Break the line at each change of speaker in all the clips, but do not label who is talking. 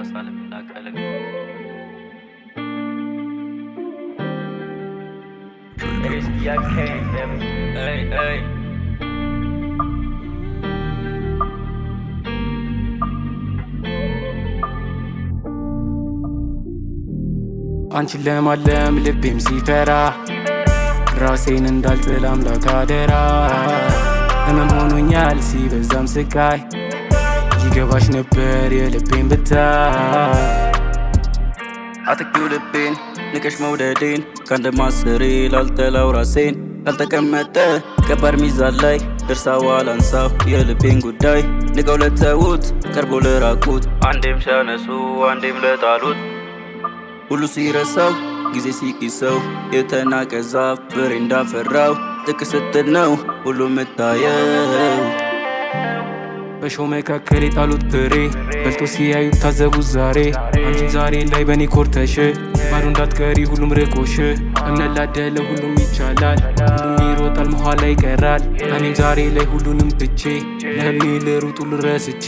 ሳልምና ቀለም
አንቺን ለማለም ልቤም ሲፈራ ራሴን እንዳልጥል አምላክ አደራ። ህመም ሆኖኛል ሲበዛም ስቃይ ይገባሽ ነበር የልቤን ብታይ።
አትኪው ልቤን ንቀሽ መውደዴን ከአንድ ማስሬ ላልጠላው ራሴን ካልተቀመጠ ከባድ ሚዛን ላይ ድርሳው አላንሳው የልቤን ጉዳይ ንቀው ለተዉት ቀርቦ ለራቁት አንዴም ሲያነሱ አንዴም ለጣሉት ሁሉ ሲረሳው ጊዜ ሲቂሰው የተናቀ ዛፍ ፍሬ እንዳፈራው ጥቅ ስትል ነው ሁሉም ምታየው።
በሾው መካከል የጣሉት ፍሬ በልቶ ሲያዩት ታዘቡት ዛሬ። አንቺም ዛሬ ላይ በኔ ኮርተሽ ባዶ እንዳትቀሪ ሁሉም ርቆሽ። እምነት ላደለ ሁሉም ይቻላል ሁሉም ይሮጣል መኋላ ይቀራል። እኔም ዛሬ ላይ ሁሉንም ትቼ ለህልሜ ልሩጥ ሁሉ ረስቼ።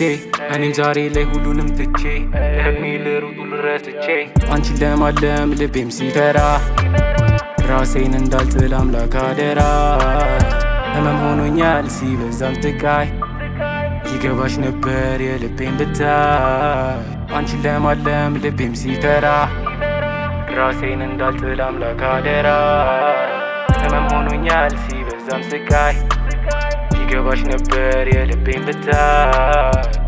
እኔም ዛሬ ላይ ሁሉንም ትቼ ለህልሜ ልሩጥ ሁሉ ረስቼ። አንቺን ለማለም ልቤም ሲፈራ ራሴን እንዳልጥል አምላክ አደራ። ህመም ሆኖኛል ሲበዛም ስቃይ ይገባሽ ነበር የልቤን ብታይ። አንቺን ለማለም ልቤም ሲፈራ ራሴን እንዳልጥል አምላክ አደራ። ህመም ሆኖኛል ሲበዛም ስቃይ ይገባሽ ነበር የልቤን ብታይ።